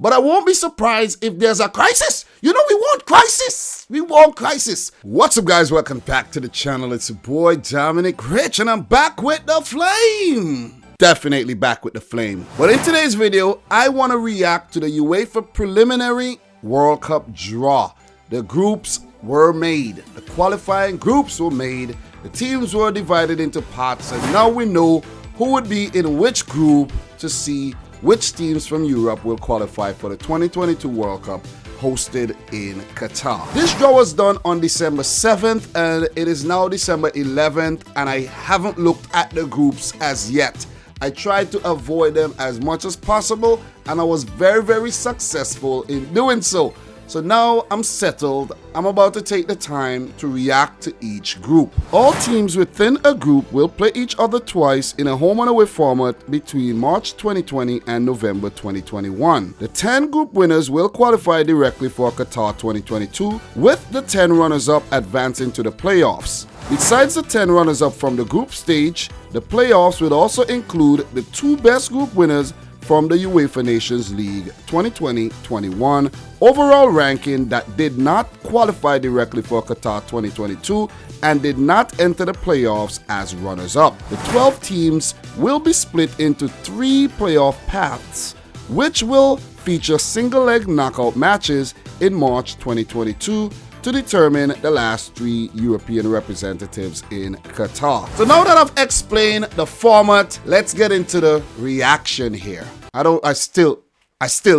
But I won't be surprised if there's a crisis. You know, we want crisis. We want crisis. What's up, guys? Welcome back to the channel. It's your boy, Dominic Rich, and I'm back with the flame. Definitely back with the flame. But in today's video, I want to react to the UEFA preliminary World Cup draw. The groups were made. The qualifying groups were made. The teams were divided into parts, and now we know who would be in which group to see which teams from Europe will qualify for the 2022 World Cup hosted in Qatar. This draw was done on December 7th and it is now December 11th, and I haven't looked at the groups as yet. I tried to avoid them as much as possible and I was very successful in doing so. So now I'm settled. I'm about to take the time to react to each group. All teams within a group will play each other twice in a home and away format between March 2020 and November 2021. The 10 group winners will qualify directly for Qatar 2022, with the 10 runners-up advancing to the playoffs. Besides the 10 runners-up from the group stage, the playoffs will also include the 2 best group winners from the UEFA Nations League 2020-21 overall ranking that did not qualify directly for Qatar 2022 and did not enter the playoffs as runners-up. The 12 teams will be split into 3 playoff paths, which will feature single-leg knockout matches in March 2022 to determine the last 3 European representatives in Qatar. So now that I've explained the format, let's get into the reaction here. I still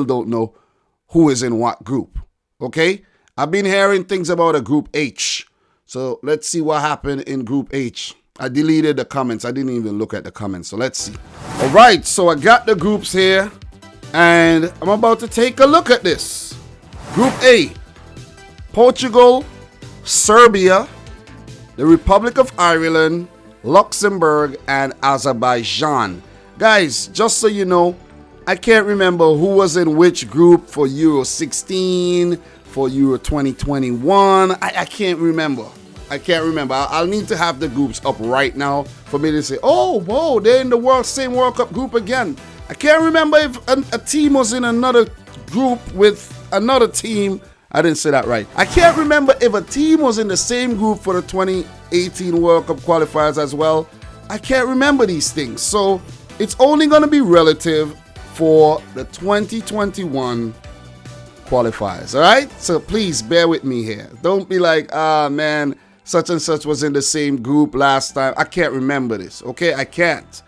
don't know who is in what group, okay? I've been hearing things about a group H. So let's see what happened in group H. I deleted the comments. I didn't even look at the comments. So let's see. All right, so I got the groups here and I'm about to take a look at this. Group A: Portugal, Serbia, the Republic of Ireland, Luxembourg, and Azerbaijan. Guys, just so you know, I can't remember who was in which group for Euro 16, for Euro 2021. I can't remember. I'll need to have the groups up right now for me to say, oh, whoa, they're in the same World Cup group again. I can't remember if a team was in another group with another team. I didn't say that right. I can't remember if a team was in the same group for the 2018 World Cup qualifiers as well. I can't remember these things. So it's only going to be relative for the 2021 qualifiers, all right? So please bear with me here. Don't be like, ah, man, such and such was in the same group last time. I can't remember this, okay? I can't.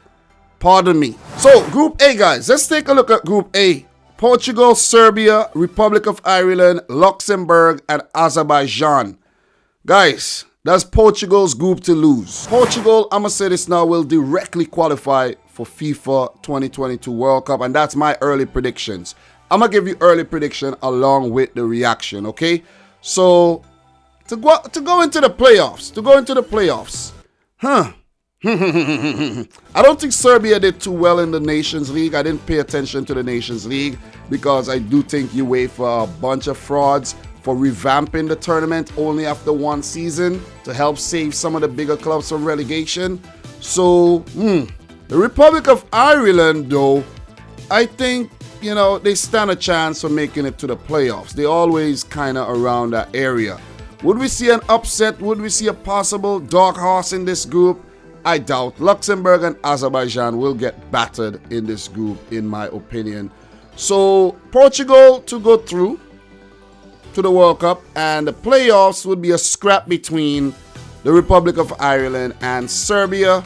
Pardon me. So Group A, guys, let's take a look at Group A. Portugal, Serbia, Republic of Ireland, Luxembourg, and Azerbaijan. Guys, that's Portugal's group to lose. Portugal, I'm going to say this now, will directly qualify for FIFA 2022 World Cup, and that's my early predictions. I'm going to give you early prediction along with the reaction, okay? So, to go into the playoffs, I don't think Serbia did too well in the Nations League. I didn't pay attention to the Nations League because I do think UEFA are a bunch of frauds for revamping the tournament only after 1 season to help save some of the bigger clubs from relegation. So, the Republic of Ireland, though, I think, you know, they stand a chance for making it to the playoffs. They're always kind of around that area. Would we see an upset? Would we see a possible dark horse in this group? I doubt. Luxembourg and Azerbaijan will get battered in this group, in my opinion. So Portugal to go through to the World Cup, and the playoffs would be a scrap between the Republic of Ireland and Serbia,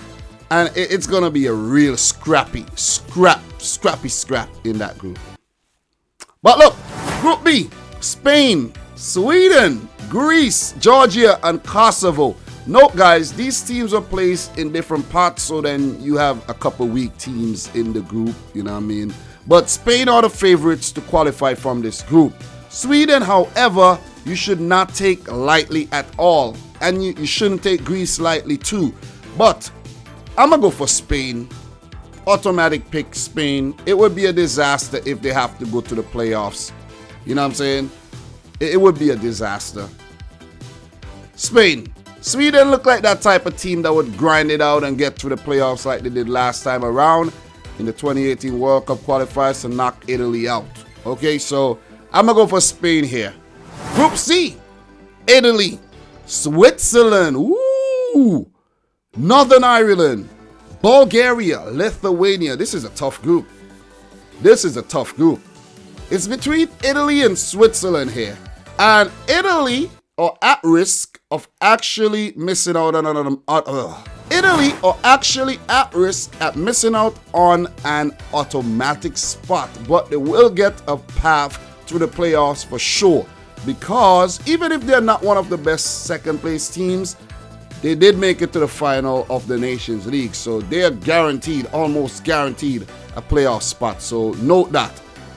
and it's gonna be a real scrappy in that group. But look, Group B: Spain, Sweden, Greece, Georgia, and Kosovo. Note, guys, these teams are placed in different parts, so then you have a couple weak teams in the group, you know what I mean? But Spain are the favorites to qualify from this group. Sweden, however, you should not take lightly at all, and you shouldn't take Greece lightly too. But I'm gonna go for Spain. Automatic pick Spain. It would be a disaster if they have to go to the playoffs. You know what I'm saying? It would be a disaster. Spain. Sweden look like that type of team that would grind it out and get through the playoffs like they did last time around in the 2018 World Cup qualifiers to knock Italy out. Okay, so I'm going to go for Spain here. Group C, Italy, Switzerland, ooh, Northern Ireland, Bulgaria, Lithuania. This is a tough group. This is a tough group. It's between Italy and Switzerland here. And Italy are at risk of actually missing out on Italy are actually at risk at missing out on an automatic spot, but they will get a path to the playoffs for sure, because even if they're not one of the best second place teams, they did make it to the final of the Nations League, so they are guaranteed, almost guaranteed, a playoff spot. So note that.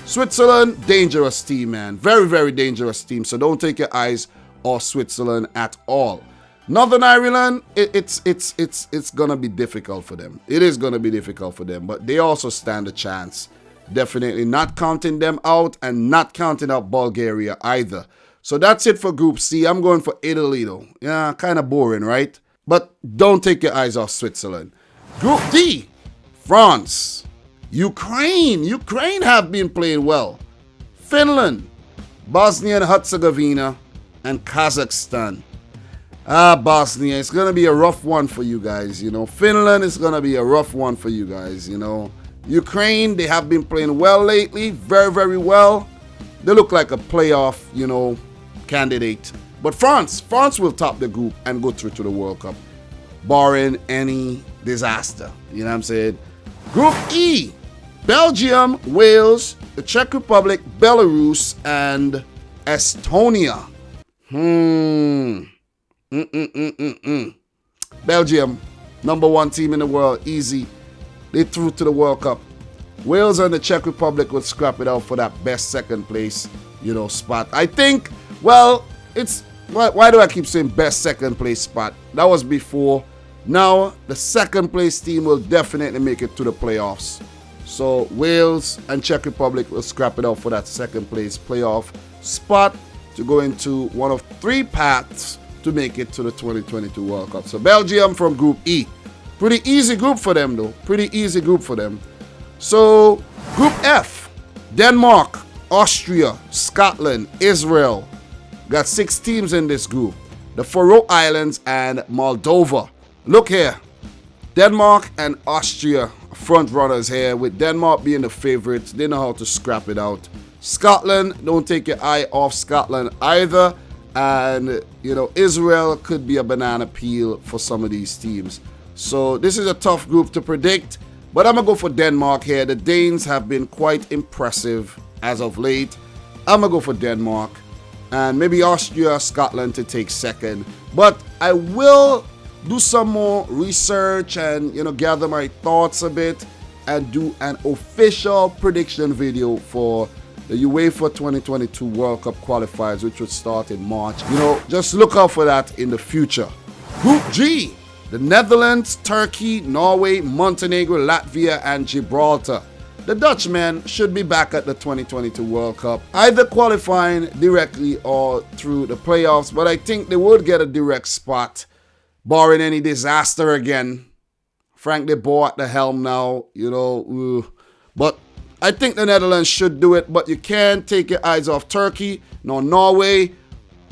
Switzerland, dangerous team, man. Very, very dangerous team. So don't take your eyes off Switzerland at all. Northern Ireland, it's gonna be difficult for them. It is gonna be difficult for them, but they also stand a chance. Definitely not counting them out and not counting out Bulgaria either. So that's it for Group C. I'm going for Italy though. Yeah, kind of boring, right? But don't take your eyes off Switzerland. Group D, France, Ukraine. Ukraine have been playing well. Finland, Bosnia and Herzegovina, and Kazakhstan. Bosnia, it's going to be a rough one for you guys, you know. Finland is going to be a rough one for you guys, you know. Ukraine, they have been playing well lately, very, very well. They look like a playoff, you know, candidate. But France will top the group and go through to the World Cup, barring any disaster, you know what I'm saying. Group E, Belgium, Wales, the Czech Republic, Belarus, and Estonia. Belgium, #1 team in the world, easy. They through to the World Cup. Wales and the Czech Republic would scrap it out for that best second place, you know, spot. I think, well, it's, why do I keep saying best second place spot? That was before. Now, the second place team will definitely make it to the playoffs. So, Wales and Czech Republic will scrap it out for that second place playoff spot to go into one of 3 paths to make it to the 2022 World Cup. So Belgium from Group E. Pretty easy group for them though. Pretty easy group for them. So Group F, Denmark, Austria, Scotland, Israel. Got 6 teams in this group. The Faroe Islands and Moldova. Look here. Denmark and Austria front runners here, with Denmark being the favorites. They know how to scrap it out. Scotland, don't take your eye off Scotland either. And, you know, Israel could be a banana peel for some of these teams. So this is a tough group to predict, but I'm going to go for Denmark here. The Danes have been quite impressive as of late. I'm going to go for Denmark. And maybe Austria, Scotland to take second. But I will do some more research and, you know, gather my thoughts a bit and do an official prediction video for the UEFA 2022 World Cup qualifiers, which would start in March. You know, just look out for that in the future. Group G, the Netherlands, Turkey, Norway, Montenegro, Latvia, and Gibraltar. The Dutchmen should be back at the 2022 World Cup, either qualifying directly or through the playoffs, but I think they would get a direct spot, barring any disaster again. Frank de Boer at the helm now, you know, but I think the Netherlands should do it, but you can't take your eyes off Turkey, nor Norway.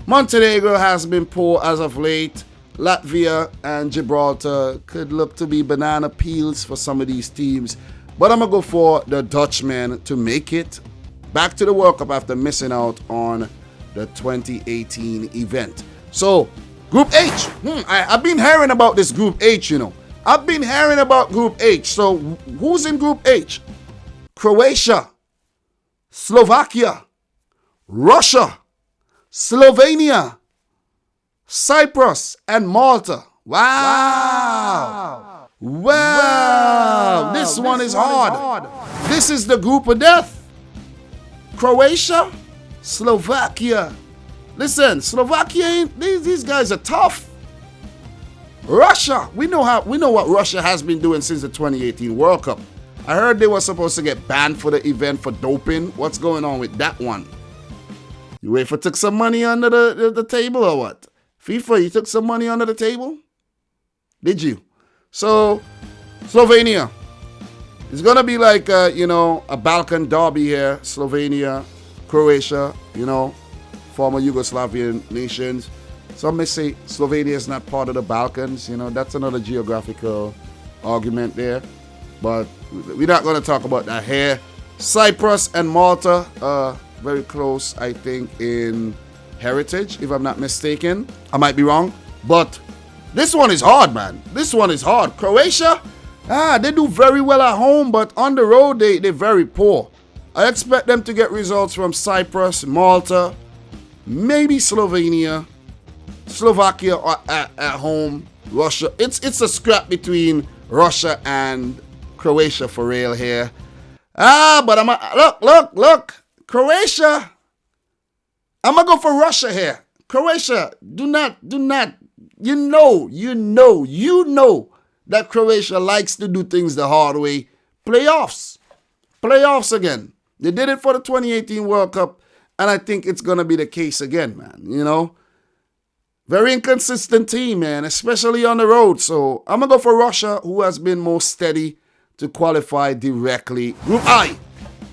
Montenegro has been poor as of late. Latvia and Gibraltar could look to be banana peels for some of these teams. But I'm going to go for the Dutchmen to make it back to the World Cup after missing out on the 2018 event. So, Group H. I've been hearing about this Group H, you know. I've been hearing about Group H. So, who's in Group H? Croatia, Slovakia, Russia, Slovenia, Cyprus, and Malta. Wow. This one is hard. This is the group of death. Croatia, Slovakia. Listen, Slovakia, these guys are tough. Russia, we know what Russia has been doing since the 2018 World Cup. I heard they were supposed to get banned for the event for doping. What's going on with that one? UEFA took some money under the table or what? FIFA, you took some money under the table? Did you? So, Slovenia, It's going to be like, a Balkan derby here. Slovenia, Croatia, former Yugoslavian nations. Some may say Slovenia is not part of the Balkans. That's another geographical argument there. But we're not going to talk about that here. Cyprus and Malta are very close, I think, in heritage, if I'm not mistaken. I might be wrong. But this one is hard, man. This one is hard. Croatia, they do very well at home, but on the road, they're very poor. I expect them to get results from Cyprus, Malta, maybe Slovenia, Slovakia at home, Russia. It's a scrap between Russia and Croatia for real here. But look, Croatia. I'm gonna go for Russia here. Croatia, do not. You know that Croatia likes to do things the hard way. Playoffs again. They did it for the 2018 World Cup, and I think it's gonna be the case again, man. Very inconsistent team, man, especially on the road. So I'm going to go for Russia, who has been most steady to qualify directly. Group I,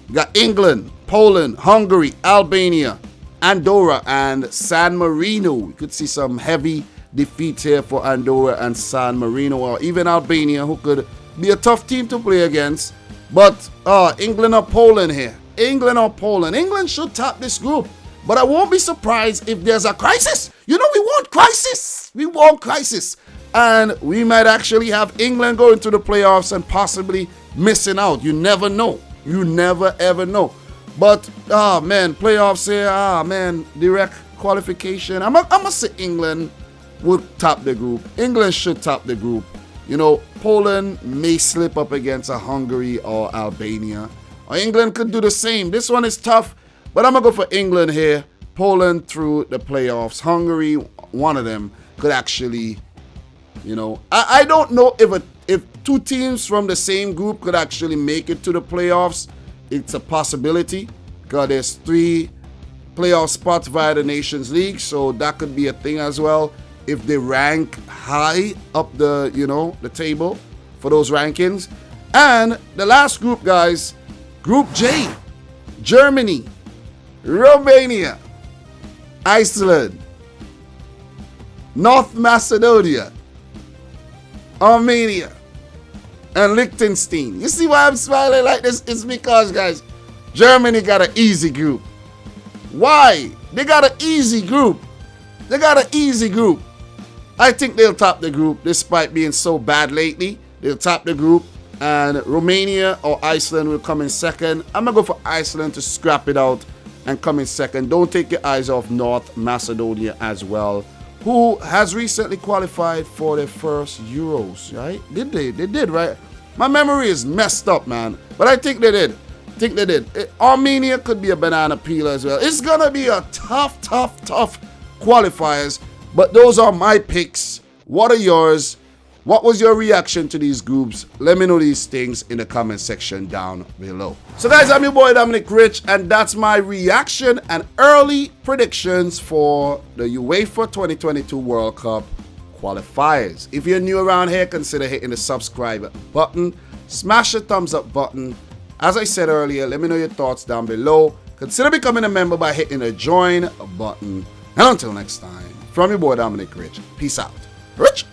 we got England, Poland, Hungary, Albania, Andorra, and San Marino. We could see some heavy defeats here for Andorra and San Marino, or even Albania, who could be a tough team to play against. But England or Poland here. England should top this group. But I won't be surprised if there's a crisis. We want crisis. And we might actually have England going to the playoffs and possibly missing out. You never know. You never, ever know. But, playoffs here, direct qualification. I'm going to say England would top the group. England should top the group. Poland may slip up against a Hungary or Albania. Or England could do the same. This one is tough. But I'm going to go for England here. Poland through the playoffs. Hungary, one of them, could actually, I don't know if two teams from the same group could actually make it to the playoffs. It's a possibility because there's 3 playoff spots via the Nations League. So that could be a thing as well. If they rank high up the table for those rankings. And the last group, guys, Group J, Germany, Romania, Iceland, North Macedonia, Armenia, and Liechtenstein. You see why I'm smiling like this? It's because, guys, Germany got an easy group. Why? They got an easy group. I think they'll top the group despite being so bad lately. They'll top the group. And Romania or Iceland will come in second. I'm going to go for Iceland to scrap it out and come in second. Don't take your eyes off North Macedonia as well, who has recently qualified for their first Euros, right? Did they? They did, right? My memory is messed up, man. But I think they did. Armenia could be a banana peel as well. It's going to be a tough qualifiers. But those are my picks. What are yours? What was your reaction to these groups? Let me know these things in the comment section down below. So guys, I'm your boy Dominic Rich, and that's my reaction and early predictions for the UEFA 2022 World Cup qualifiers. If you're new around here, consider hitting the subscribe button. Smash the thumbs up button. As I said earlier, let me know your thoughts down below. Consider becoming a member by hitting the join button. And until next time, from your boy Dominic Rich, peace out. Rich!